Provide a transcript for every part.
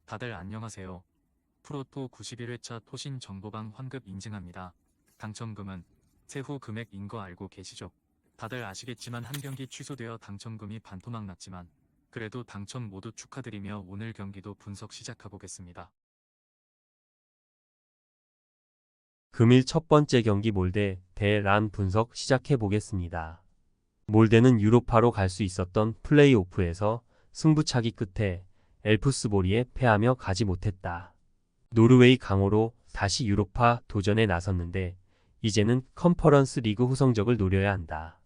다들 안녕하세요. 프로토 91회차 토신 정보방 환급 인증합니다. 당첨금은 세후 금액인 거 알고 계시죠? 다들 아시겠지만 한 경기 취소되어 당첨금이 반토막 났지만 그래도 당첨 모두 축하드리며 오늘 경기도 분석 시작해보겠습니다. 금일 첫 번째 경기 몰데 대 란 분석 시작해 보겠습니다. 몰데는 유로파로 갈 수 있었던 플레이오프에서 승부차기 끝에 엘프스보리에 패하며 가지 못했다. 노르웨이 강호로 다시 유로파 도전에 나섰는데 이제는 컨퍼런스 리그 후성적을 노려야 한다.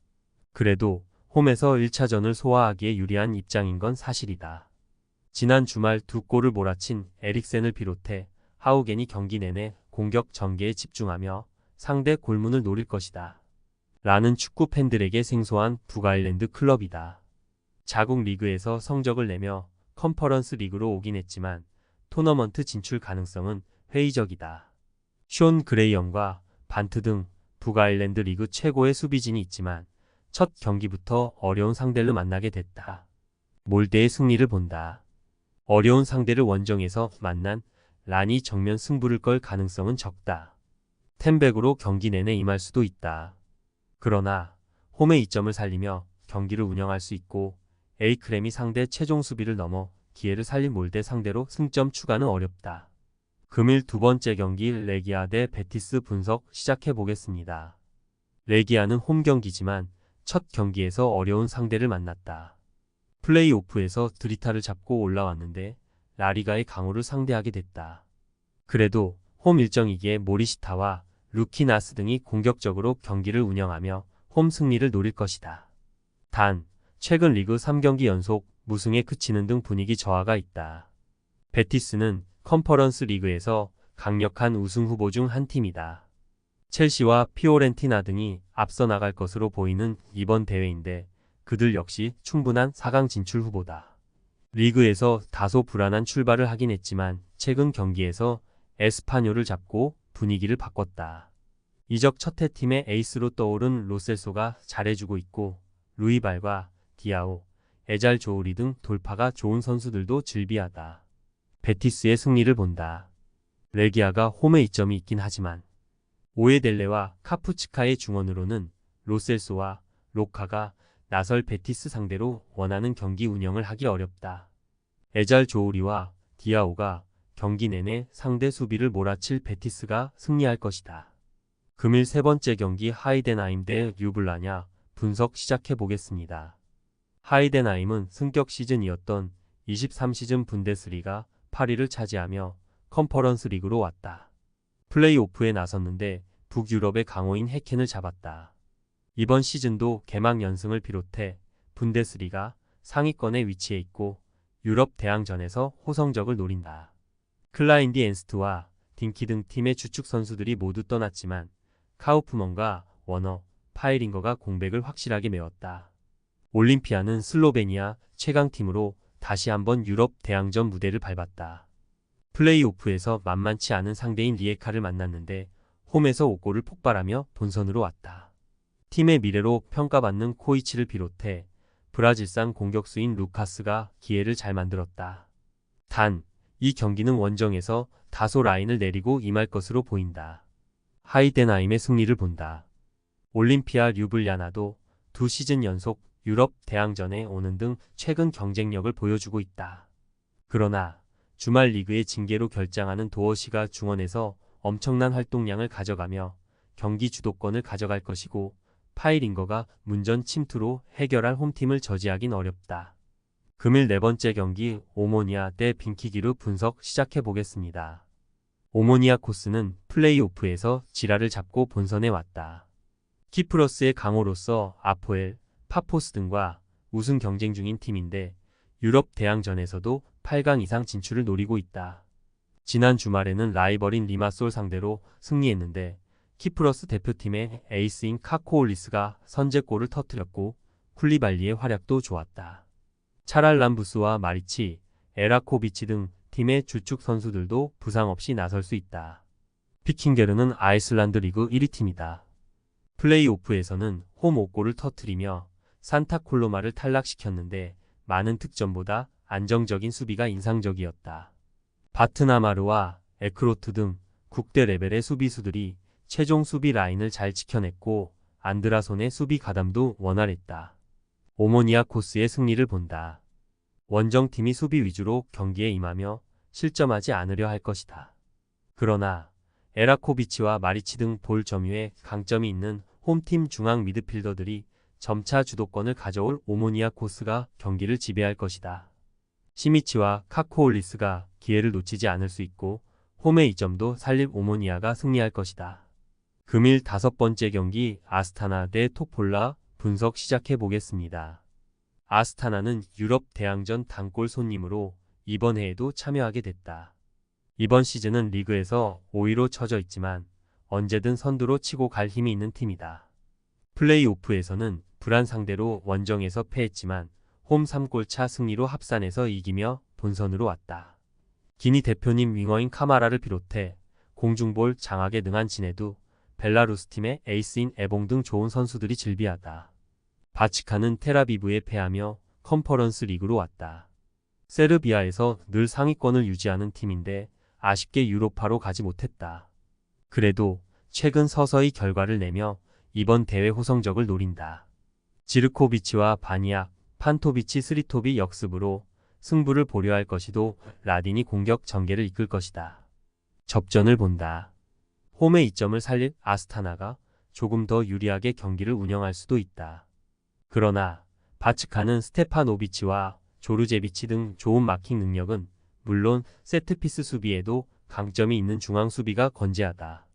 그래도 홈에서 1차전을 소화하기에 유리한 입장인 건 사실이다. 지난 주말 두 골을 몰아친 에릭센을 비롯해 하우겐이 경기 내내 공격 전개에 집중하며 상대 골문을 노릴 것이다. 라는 축구 팬들에게 생소한 북아일랜드 클럽이다. 자국 리그에서 성적을 내며 컨퍼런스 리그로 오긴 했지만 토너먼트 진출 가능성은 회의적이다. 숀 그레이엄과 반트 등 북아일랜드 리그 최고의 수비진이 있지만 첫 경기부터 어려운 상대를 만나게 됐다. 몰데의 승리를 본다. 어려운 상대를 원정에서 만난 란이 정면 승부를 걸 가능성은 적다. 텐백으로 경기 내내 임할 수도 있다. 그러나 홈의 이점을 살리며 경기를 운영할 수 있고 에이크렘이 상대 최종 수비를 넘어 기회를 살린 몰데 상대로 승점 추가는 어렵다. 금일 두 번째 경기 레기아 대 베티스 분석 시작해 보겠습니다. 레기아는 홈 경기지만 첫 경기에서 어려운 상대를 만났다. 플레이오프에서 드리타를 잡고 올라왔는데 라리가의 강호를 상대하게 됐다. 그래도 홈 일정이기에 모리시타와 루키나스 등이 공격적으로 경기를 운영하며 홈 승리를 노릴 것이다. 단, 최근 리그 3경기 연속 무승에 그치는 등 분위기 저하가 있다. 베티스는 컨퍼런스 리그에서 강력한 우승 후보 중 한 팀이다. 첼시와 피오렌티나 등이 앞서 나갈 것으로 보이는 이번 대회인데 그들 역시 충분한 4강 진출 후보다. 리그에서 다소 불안한 출발을 하긴 했지만 최근 경기에서 에스파뇰을 잡고 분위기를 바꿨다. 이적 첫해 팀의 에이스로 떠오른 로셀소가 잘해주고 있고 루이발과 디아오, 에잘 조우리 등 돌파가 좋은 선수들도 즐비하다. 베티스의 승리를 본다. 레기아가 홈에 이점이 있긴 하지만 오에델레와 카푸치카의 중원으로는 로셀소와 로카가 나설 베티스 상대로 원하는 경기 운영을 하기 어렵다. 에잘 조우리와 디아오가 경기 내내 상대 수비를 몰아칠 베티스가 승리할 것이다. 금일 세 번째 경기 하이덴하임 대 류블라냐 분석 시작해 보겠습니다. 하이덴하임은 승격 시즌이었던 23시즌 분데스리가 8위를 차지하며 컨퍼런스 리그로 왔다. 플레이오프에 나섰는데 북유럽의 강호인 해켄을 잡았다. 이번 시즌도 개막 연승을 비롯해 분데스리가 상위권에 위치해 있고 유럽 대항전에서 호성적을 노린다. 클라인디 엔스트와 딩키 등 팀의 주축 선수들이 모두 떠났지만 카우프먼과 워너, 파이링거가 공백을 확실하게 메웠다. 올림피아는 슬로베니아 최강팀으로 다시 한번 유럽 대항전 무대를 밟았다. 플레이오프에서 만만치 않은 상대인 리에카를 만났는데 홈에서 5골을 폭발하며 본선으로 왔다. 팀의 미래로 평가받는 코이치를 비롯해 브라질산 공격수인 루카스가 기회를 잘 만들었다. 단, 이 경기는 원정에서 다소 라인을 내리고 임할 것으로 보인다. 하이덴하임의 승리를 본다. 올림피아 류블야나도 두 시즌 연속 유럽 대항전에 오는 등 최근 경쟁력을 보여주고 있다. 그러나 주말 리그의 징계로 결장하는 도어시가 중원에서 엄청난 활동량을 가져가며 경기 주도권을 가져갈 것이고 파이링거가 문전 침투로 해결할 홈팀을 저지하긴 어렵다. 금일 네 번째 경기 오모니아 대 빈키기르 분석 시작해 보겠습니다. 오모니아 코스는 플레이오프에서 지라를 잡고 본선에 왔다. 키프러스의 강호로서 아포엘, 파포스 등과 우승 경쟁 중인 팀인데 유럽 대항전에서도 8강 이상 진출을 노리고 있다. 지난 주말에는 라이벌인 리마솔 상대로 승리했는데 키프러스 대표팀의 에이스인 카코올리스가 선제골을 터뜨렸고 쿨리발리의 활약도 좋았다. 차랄람부스와 마리치, 에라코비치 등 팀의 주축 선수들도 부상 없이 나설 수 있다. 피킹게르는 아이슬란드 리그 1위 팀이다. 플레이오프에서는 홈 5골을 터뜨리며 산타콜로마를 탈락시켰는데 많은 득점보다 안정적인 수비가 인상적이었다. 바트나마르와 에크로트 등 국대 레벨의 수비수들이 최종 수비 라인을 잘 지켜냈고 안드라손의 수비 가담도 원활했다. 오모니아코스의 승리를 본다. 원정팀이 수비 위주로 경기에 임하며 실점하지 않으려 할 것이다. 그러나 에라코비치와 마리치 등 볼 점유에 강점이 있는 홈팀 중앙 미드필더들이 점차 주도권을 가져올 오모니아코스가 경기를 지배할 것이다. 시미치와 카코올리스가 기회를 놓치지 않을 수 있고 홈의 이점도 살릴 오모니아가 승리할 것이다. 금일 5번째 경기 아스타나 대 토폴라 분석 시작해 보겠습니다. 아스타나는 유럽 대항전 단골 손님으로 이번 해에도 참여하게 됐다. 이번 시즌은 리그에서 5위로 처져 있지만 언제든 선두로 치고 갈 힘이 있는 팀이다. 플레이오프에서는 불안 상대로 원정에서 패했지만 홈 3골차 승리로 합산해서 이기며 본선으로 왔다. 기니 대표님 윙어인 카마라를 비롯해 공중볼 장악에 능한 지네두, 벨라루스 팀의 에이스인 에봉 등 좋은 선수들이 즐비하다. 바치카는 테라비브에 패하며 컨퍼런스 리그로 왔다. 세르비아에서 늘 상위권을 유지하는 팀인데 아쉽게 유로파로 가지 못했다. 그래도 최근 서서히 결과를 내며 이번 대회 호성적을 노린다. 지르코비치와 바니악, 판토비치 스리토비 역습으로 승부를 보려 할 것이도 라딘이 공격 전개를 이끌 것이다. 접전을 본다. 홈의 이점을 살릴 아스타나가 조금 더 유리하게 경기를 운영할 수도 있다. 그러나 바츠카는 스테파노비치와 조르제비치 등 좋은 마킹 능력은 물론 세트피스 수비에도 강점이 있는 중앙 수비가 건재하다.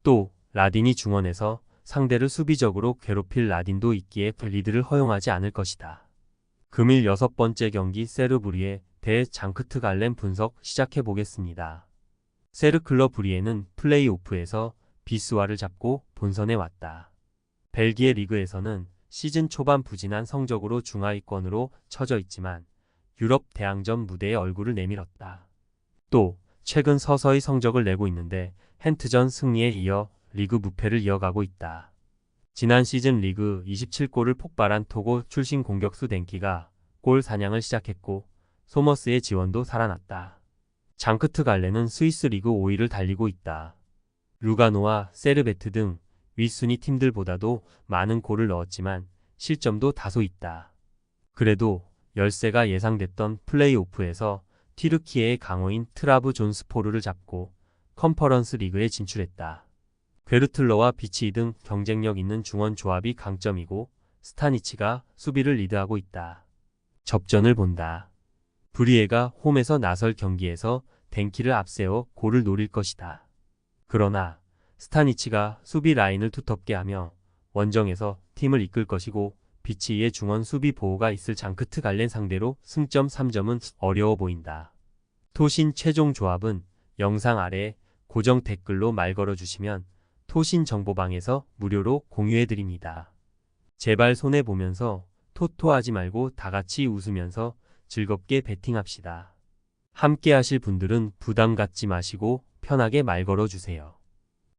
또 라딘이 중원에서 상대를 수비적으로 괴롭힐 라딘도 있기에 리드를 허용하지 않을 것이다. 금일 6번째 경기 세르브리에 대 장크트 갈렘 분석 시작해 보겠습니다. 세르클러 브리에는 플레이오프에서 비스와를 잡고 본선에 왔다. 벨기에 리그에서는 시즌 초반 부진한 성적으로 중하위권으로 처져 있지만 유럽 대항전 무대에 얼굴을 내밀었다. 또 최근 서서히 성적을 내고 있는데 헨트전 승리에 이어 리그 무패를 이어가고 있다. 지난 시즌 리그 27골을 폭발한 토고 출신 공격수 덴키가 골 사냥을 시작했고 소머스의 지원도 살아났다. 장크트 갈레는 스위스 리그 5위를 달리고 있다. 루가노와 세르베트 등 윗순위 팀들보다도 많은 골을 넣었지만 실점도 다소 있다. 그래도 열세가 예상됐던 플레이오프에서 튀르키예의 강호인 트라브 존스포르를 잡고 컨퍼런스 리그에 진출했다. 베르틀러와 비치 등 경쟁력 있는 중원 조합이 강점이고 스타니치가 수비를 리드하고 있다. 접전을 본다. 브리에가 홈에서 나설 경기에서 덴키를 앞세워 골을 노릴 것이다. 그러나 스타니치가 수비 라인을 두텁게 하며 원정에서 팀을 이끌 것이고 비치의 중원 수비 보호가 있을 장크트 갈렌 상대로 승점 3점은 어려워 보인다. 토신 최종 조합은 영상 아래 고정 댓글로 말 걸어주시면 토신 정보방에서 무료로 공유해드립니다. 제발 손해보면서 토토하지 말고 다같이 웃으면서 즐겁게 베팅합시다. 함께 하실 분들은 부담 갖지 마시고 편하게 말 걸어주세요.